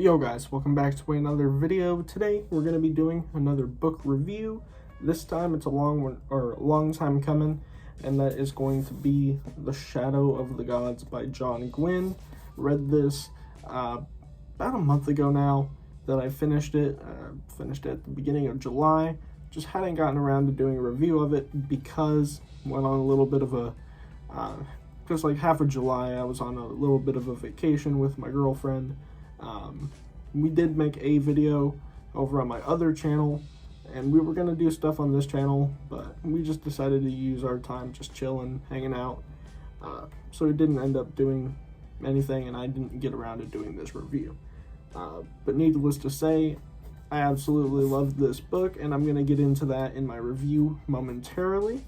Yo guys, welcome back to another video. Today we're going to be doing another book review. This time it's a long time coming, and that is going to be The Shadow of the Gods by Gwynne. Read this about a month ago now that I finished it. Finished it at the beginning of July. Just hadn't gotten around to doing a review of it because went on a little bit of a just like half of July I was on a little bit of a vacation with my girlfriend. We did make a video over on my other channel, and we were going to do stuff on this channel, but we just decided to use our time just chilling, hanging out, so we didn't end up doing anything, and I didn't get around to doing this review. But needless to say, I absolutely loved this book, and I'm going to get into that in my review momentarily.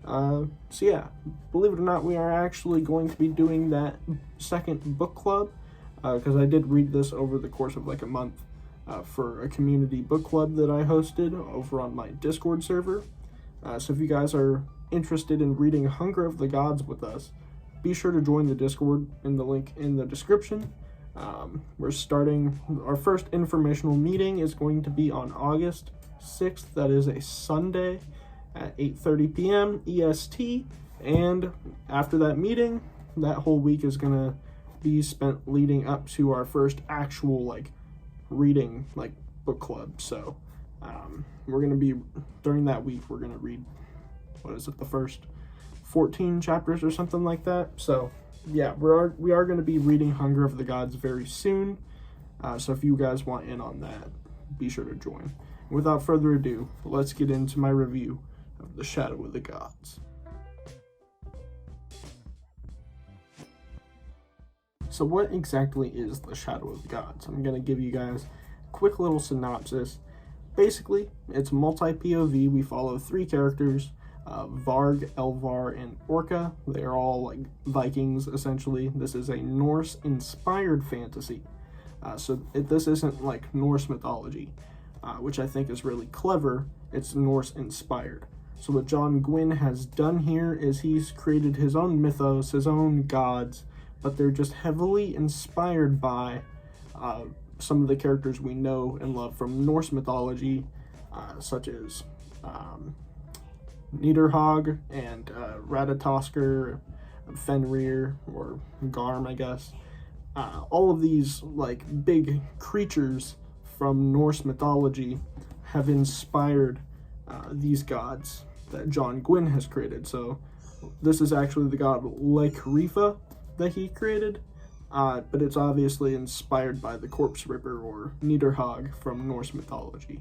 So yeah, believe it or not, we are actually going to be doing that second book club, because I did read this over the course of like a month for a community book club that I hosted over on my Discord server. So if you guys are interested in reading Hunger of the Gods with us, be sure to join the Discord in the link in the description. We're starting, our first informational meeting is going to be on August 6th. That is a Sunday at 8:30 p.m. EST. And after that meeting, that whole week is going to be spent leading up to our first actual like reading like book club. So we're going to be, during that week, we're going to read, what is it, the first 14 chapters or something like that. So yeah, we are going to be reading Hunger of the Gods very soon. So if you guys want in on that, be sure to join. Without further ado, let's get into my review of The Shadow of the Gods. So what exactly is The Shadow of the Gods? I'm going to give you guys a quick little synopsis. Basically, it's multi-POV. We follow three characters, Varg, Elvar, and Orca. They are all like Vikings, essentially. This is a Norse-inspired fantasy. This isn't like Norse mythology, which I think is really clever. It's Norse-inspired. So what Gwynne has done here is he's created his own mythos, his own gods, but they're just heavily inspired by some of the characters we know and love from Norse mythology, such as Nidarhog and Ratatoskr, Fenrir, or Garm, I guess. All of these like big creatures from Norse mythology have inspired these gods that Gwynne has created. So this is actually the god Leikrifa that he created, but it's obviously inspired by the Corpse Ripper or Nidarhog from Norse mythology.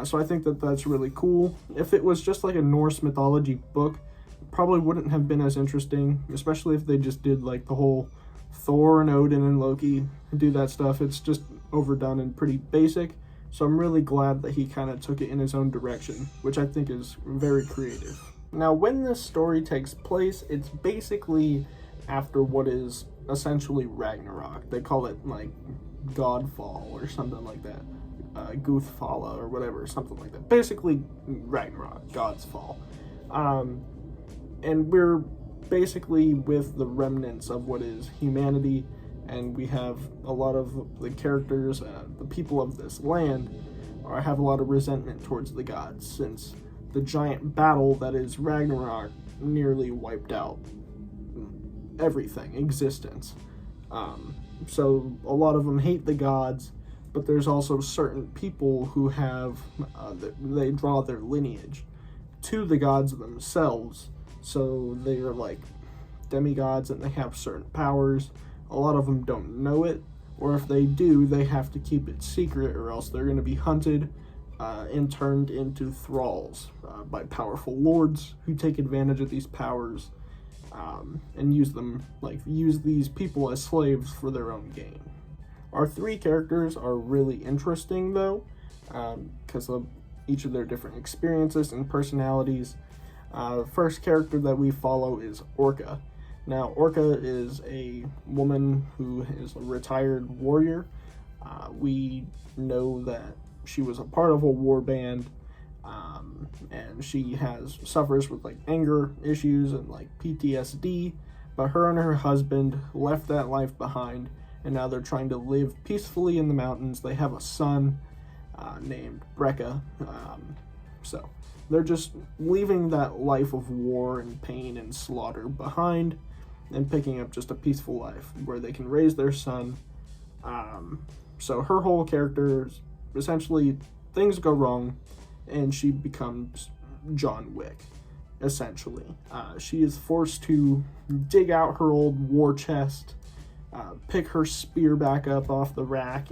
So I think that that's really cool. If it was just like a Norse mythology book, it probably wouldn't have been as interesting, especially if they just did like the whole Thor and Odin and Loki do that stuff. It's just overdone and pretty basic. So I'm really glad that he kind of took it in his own direction, which I think is very creative. Now, when this story takes place, it's basically after what is essentially Ragnarok. They call it like Godfall or something like that. Guthfalla or whatever, something like that. Basically Ragnarok, God's Fall. And we're basically with the remnants of what is humanity, and we have a lot of the characters, the people of this land, have a lot of resentment towards the gods, since the giant battle that is Ragnarok nearly wiped out everything, existence. So a lot of them hate the gods, but there's also certain people who have, they draw their lineage to the gods themselves. So they are like demigods and they have certain powers. A lot of them don't know it, or if they do, they have to keep it secret, or else they're going to be hunted and turned into thralls by powerful lords who take advantage of these powers and use these people as slaves for their own gain. Our three characters are really interesting though, because of each of their different experiences and personalities. The first character that we follow is Orca. Now, Orca is a woman who is a retired warrior. We know that she was a part of a war band, and she suffers with like anger issues and like PTSD, but her and her husband left that life behind and now they're trying to live peacefully in the mountains. They have a son named Brekka. So they're just leaving that life of war and pain and slaughter behind and picking up just a peaceful life where they can raise their son. So her whole character is essentially things go wrong and she becomes John Wick, essentially. She is forced to dig out her old war chest, pick her spear back up off the rack,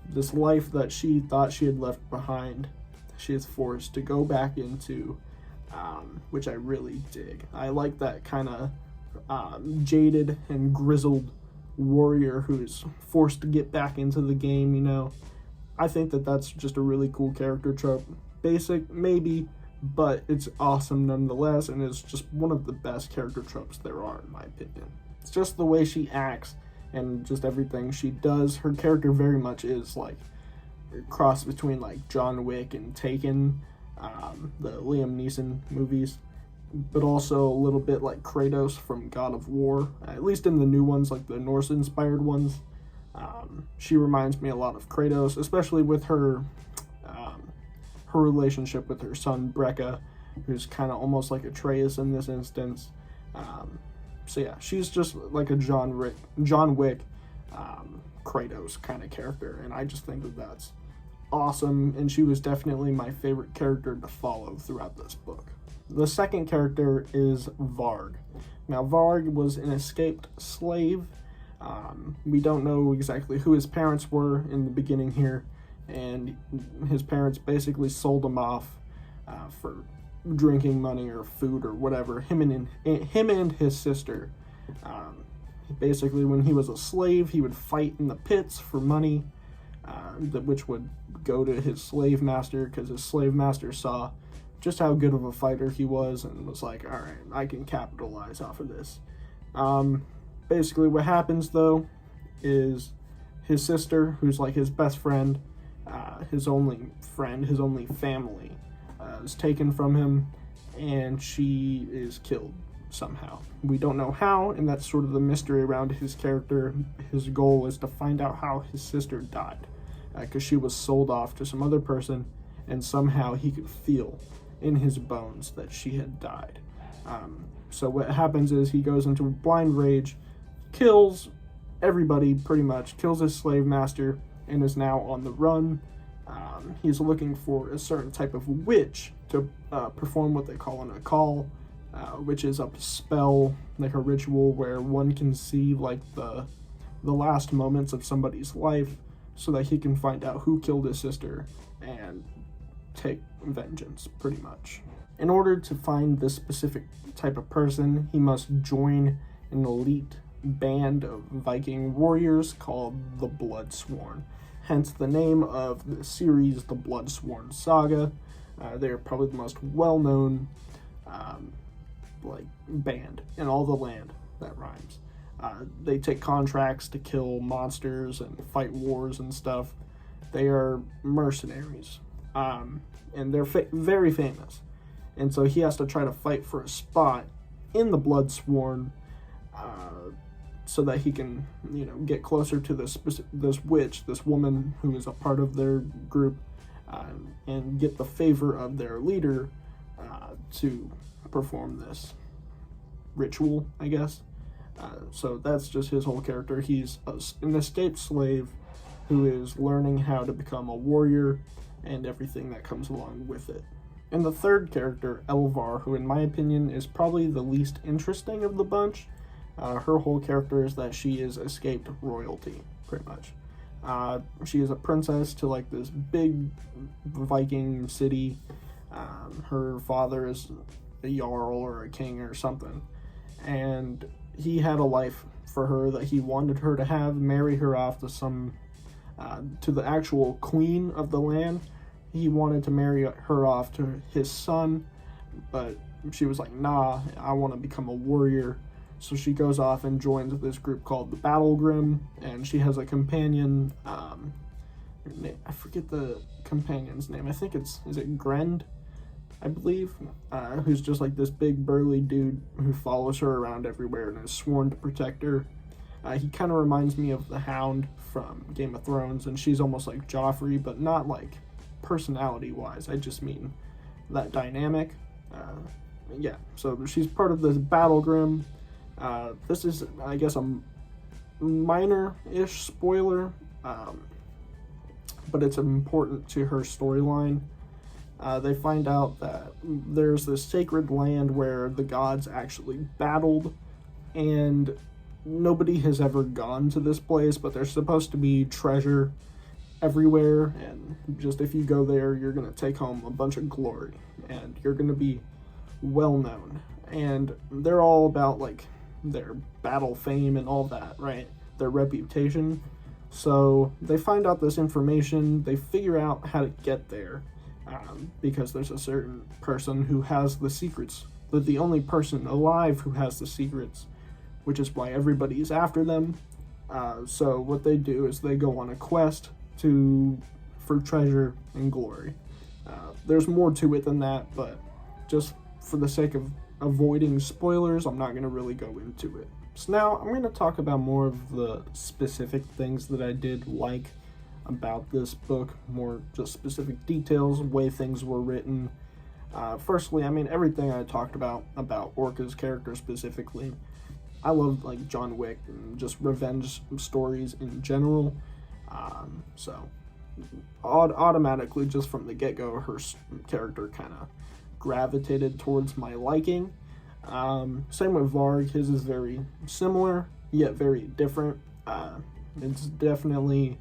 this life that she thought she had left behind. She is forced to go back into, which I really dig. I like that kind of jaded and grizzled warrior who's forced to get back into the game. I think that that's just a really cool character trope. Basic, maybe, but it's awesome nonetheless, and it's just one of the best character tropes there are, in my opinion. It's just the way she acts and just everything she does. Her character very much is like a cross between like John Wick and Taken, the Liam Neeson movies, but also a little bit like Kratos from God of War, at least in the new ones, like the Norse-inspired ones. She reminds me a lot of Kratos, especially with her relationship with her son Brekka, who's kind of almost like Atreus in this instance. So yeah, she's just like a John Wick, Kratos kind of character, and I just think that that's awesome, and she was definitely my favorite character to follow throughout this book. The second character is Varg. Now, Varg was an escaped slave. We don't know exactly who his parents were in the beginning here, and his parents basically sold him off for drinking money or food or whatever. Him and his sister. Basically, when he was a slave, he would fight in the pits for money, which would go to his slave master, because his slave master saw just how good of a fighter he was and was like, all right, I can capitalize off of this. Basically, what happens, though, is his sister, who's like his best friend, his only family, is taken from him, and she is killed somehow. We don't know how, and that's sort of the mystery around his character. His goal is to find out how his sister died, because she was sold off to some other person, and somehow he could feel in his bones that she had died. So what happens is he goes into a blind rage, kills everybody pretty much, kills his slave master, and is now on the run. He's looking for a certain type of witch to perform what they call an Akal, which is a spell, like a ritual where one can see like the last moments of somebody's life, so that he can find out who killed his sister and take vengeance, pretty much. In order to find this specific type of person, he must join an elite band of Viking warriors called the Bloodsworn. Hence the name of the series, the Bloodsworn Saga. They're probably the most well-known band in all the land that rhymes. They take contracts to kill monsters and fight wars and stuff. They are mercenaries, and they're very famous. And so he has to try to fight for a spot in the Bloodsworn, so that he can, get closer to this witch, this woman who is a part of their group, and get the favor of their leader to perform this ritual, I guess. So that's just his whole character. He's an escaped slave who is learning how to become a warrior and everything that comes along with it. And the third character, Elvar, who in my opinion is probably the least interesting of the bunch. Her whole character is that she is escaped royalty, pretty much. She is a princess to like this big Viking city. Her father is a jarl or a king or something, and he had a life for her that he wanted her to have, marry her off to to the actual queen of the land. He wanted to marry her off to his son, but she was like, nah, I want to become a warrior. So she goes off and joins this group called the Battlegrim, and she has a companion, I forget the companion's name. I think is it Grend, I believe, who's just like this big burly dude who follows her around everywhere and is sworn to protect her. He kind of reminds me of the Hound from Game of Thrones, and she's almost like Joffrey, but not like personality-wise. I just mean that dynamic. Yeah, so she's part of this Battle Grim. This is, I guess, a minor-ish spoiler, but it's important to her storyline. They find out that there's this sacred land where the gods actually battled, and nobody has ever gone to this place, but there's supposed to be treasure everywhere, and just if you go there, you're going to take home a bunch of glory, and you're going to be well known. And they're all about like their battle fame and all that, right? Their reputation. So they find out this information, they figure out how to get there, because there's a certain person who has the secrets. They're the only person alive who has the secrets, which is why everybody is after them. So what they do is they go on a quest for treasure and glory. There's more to it than that, but just for the sake of avoiding spoilers, I'm not going to really go into it. So now I'm going to talk about more of the specific things that I did like about this book, more just specific details, way things were written. Firstly, I mean, everything I talked about Orca's character specifically. I love like John Wick and just revenge stories in general. So automatically, just from the get-go, her character kind of gravitated towards my liking. Same with Varg. His is very similar, yet very different. It's definitely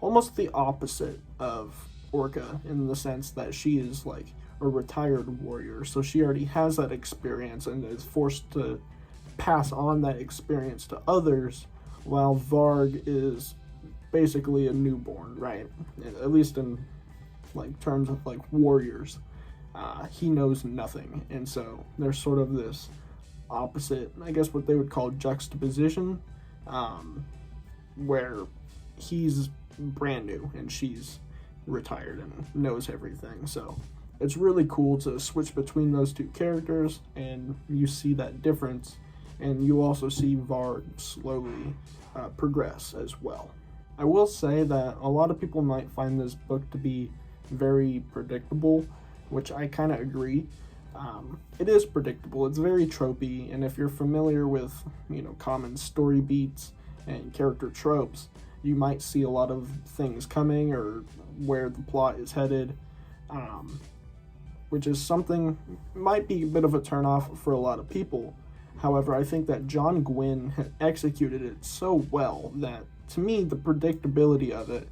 almost the opposite of Orca in the sense that she is like a retired warrior, so she already has that experience and is forced to pass on that experience to others, while Varg is basically a newborn, right? At least in like terms of like warriors. He knows nothing, and so there's sort of this opposite, I guess what they would call juxtaposition, where he's brand new and she's retired and knows everything. So it's really cool to switch between those two characters, and you see that difference, and you also see Varg slowly progress as well. I will say that a lot of people might find this book to be very predictable, which I kind of agree. It is predictable, it's very tropey, and if you're familiar with, common story beats and character tropes, you might see a lot of things coming or where the plot is headed, which is something, might be a bit of a turnoff for a lot of people. However, I think that John Gwynne had executed it so well that, to me, the predictability of it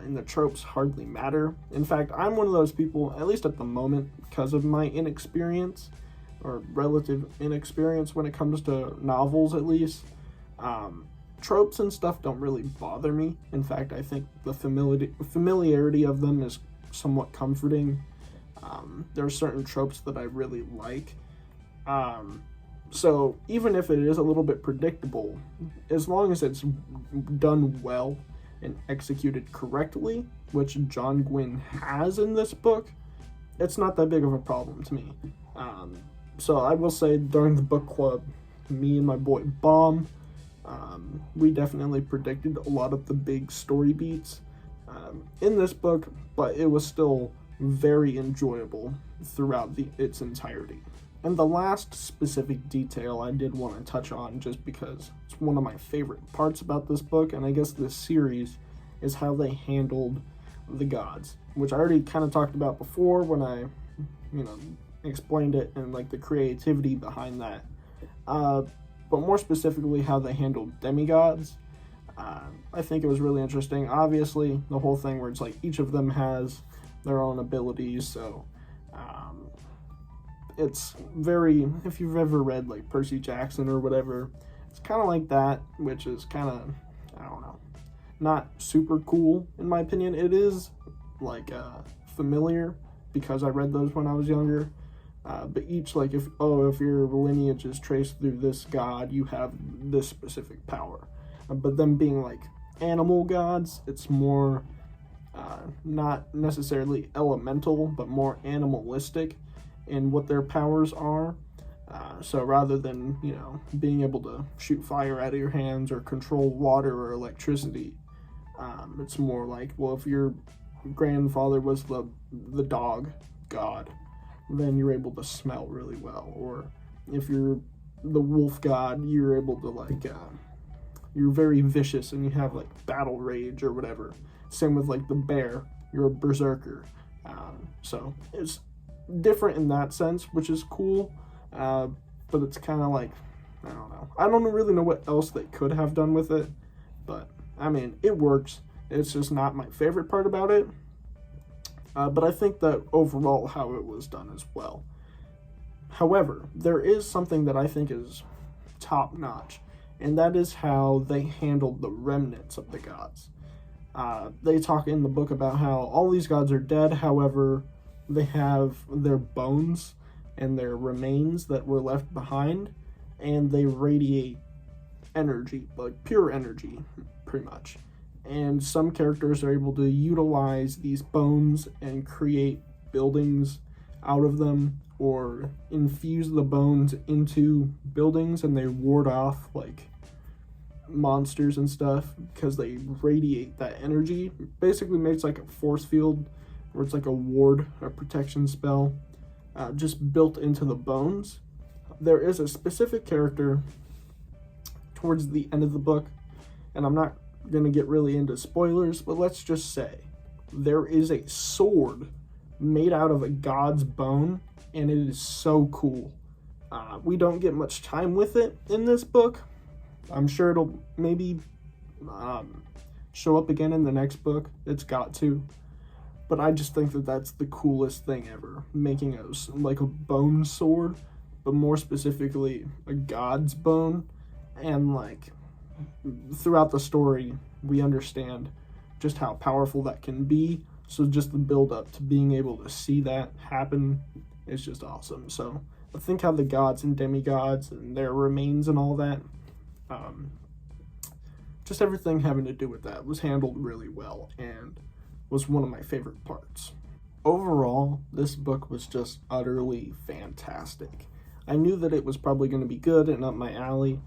and the tropes hardly matter. In fact, I'm one of those people, at least at the moment, because of my inexperience, or relative inexperience when it comes to novels at least, tropes and stuff don't really bother me. In fact, I think the familiarity of them is somewhat comforting. There are certain tropes that I really like. So even if it is a little bit predictable, as long as it's done well and executed correctly, which John Gwynne has in this book, it's not that big of a problem to me. So I will say, during the book club, me and my boy Bomb, we definitely predicted a lot of the big story beats in this book, but it was still very enjoyable throughout its entirety. And the last specific detail I did want to touch on, just because it's one of my favorite parts about this book, and I guess this series, is how they handled the gods, which I already kind of talked about before when I, explained it, and like the creativity behind that. But more specifically, how they handled demigods. I think it was really interesting. Obviously, the whole thing where it's like each of them has their own abilities, so it's very, if you've ever read like Percy Jackson or whatever, it's kind of like that, which is kind of, I don't know, not super cool in my opinion. It is like familiar because I read those when I was younger, but each, like, if your lineage is traced through this god, you have this specific power. But them being like animal gods, it's more not necessarily elemental, but more animalistic in what their powers are. So rather than, you know, being able to shoot fire out of your hands or control water or electricity, it's more like, well, if your grandfather was the dog god, then you're able to smell really well. Or if you're the wolf god, you're able to, like, you're very vicious and you have, like, battle rage or whatever. Same with, like, the bear, you're a berserker. So it's different in that sense, which is cool. But it's kind of like, I don't know. I don't really know what else they could have done with it, but I mean, it works. It's just not my favorite part about it. But I think that overall how it was done as well. However, there is something that I think is top notch, and that is how they handled the remnants of the gods. They talk in the book about how all these gods are dead, however, they have their bones and their remains that were left behind, and they radiate energy, like pure energy, pretty much. And some characters are able to utilize these bones and create buildings out of them, or infuse the bones into buildings, and they ward off like monsters and stuff because they radiate that energy. Basically makes like a force field, where it's like a ward, a protection spell, just built into the bones. There is a specific character towards the end of the book, and I'm not going to get really into spoilers, but let's just say there is a sword made out of a god's bone, and it is so cool. We don't get much time with it in this book. I'm sure it'll maybe show up again in the next book. It's got to. But I just think that that's the coolest thing ever. Making like a bone sword, but more specifically a god's bone. And like throughout the story, we understand just how powerful that can be. So just the build up to being able to see that happen is just awesome. So I think how the gods and demigods and their remains and all that, just everything having to do with that was handled really well and was one of my favorite parts. Overall, this book was just utterly fantastic. I knew that it was probably going to be good and up my alley,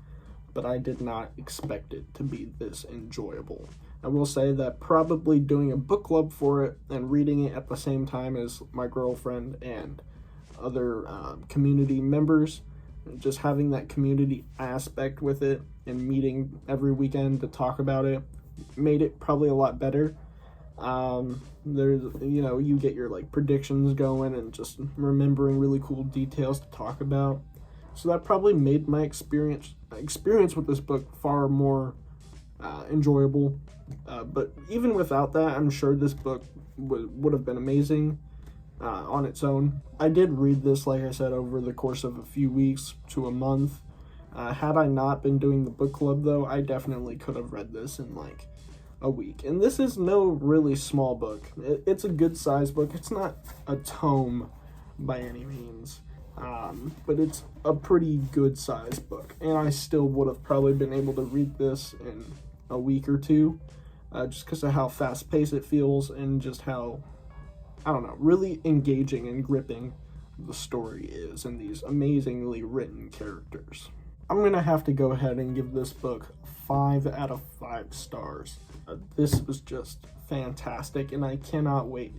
but I did not expect it to be this enjoyable. I will say that probably doing a book club for it and reading it at the same time as my girlfriend and other community members, just having that community aspect with it and meeting every weekend to talk about it made it probably a lot better. There's, you know, you get your like predictions going and just remembering really cool details to talk about. So that probably made my experience with this book far more enjoyable. But even without that, I'm sure this book would have been amazing on its own. I did read this, like I said, over the course of a few weeks to a month. Had I not been doing the book club, though, I definitely could have read this in like a week. And this is no really small book. It's a good size book. It's not a tome by any means, but it's a pretty good size book. And I still would have probably been able to read this in a week or two, just because of how fast paced it feels and just how, I don't know, really engaging and gripping the story is and these amazingly written characters. I'm gonna have to go ahead and give this book 5 out of 5 stars. This was just fantastic, and I cannot wait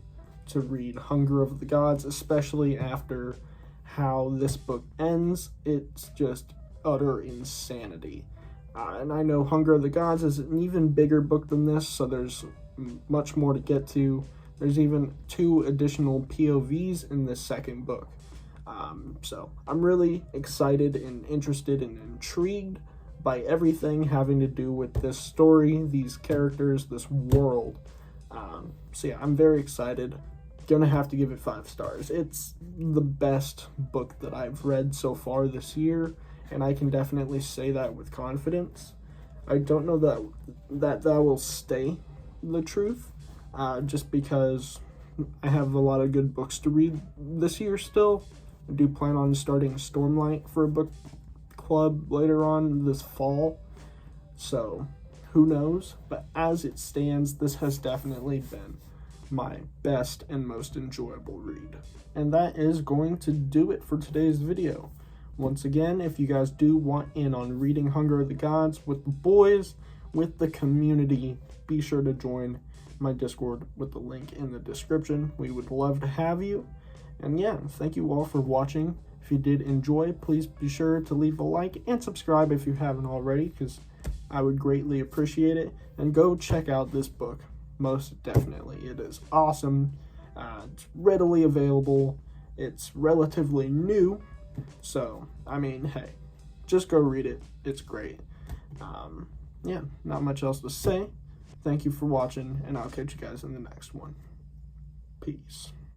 to read Hunger of the Gods, especially after how this book ends. It's just utter insanity. And I know Hunger of the Gods is an even bigger book than this, so there's much more to get to. There's even 2 additional POVs in this second book. So I'm really excited and interested and intrigued by everything having to do with this story, these characters, this world. So yeah, I'm very excited. Gonna have to give it 5 stars. It's the best book that I've read so far this year, and I can definitely say that with confidence. I don't know that will stay the truth, just because I have a lot of good books to read this year still. I do plan on starting Stormlight for a book club later on this fall, so who knows, but as it stands, this has definitely been my best and most enjoyable read. And that is going to do it for today's video. Once again, if you guys do want in on reading Hunger of the Gods with the boys, with the community, be sure to join my Discord with the link in the description. We would love to have you. And yeah, thank you all for watching. If you did enjoy, please be sure to leave a like and subscribe if you haven't already, because I would greatly appreciate it. And go check out this book. Most definitely. It is awesome. It's readily available. It's relatively new. So, I mean, hey, just go read it. It's great. Yeah, not much else to say. Thank you for watching, and I'll catch you guys in the next one. Peace.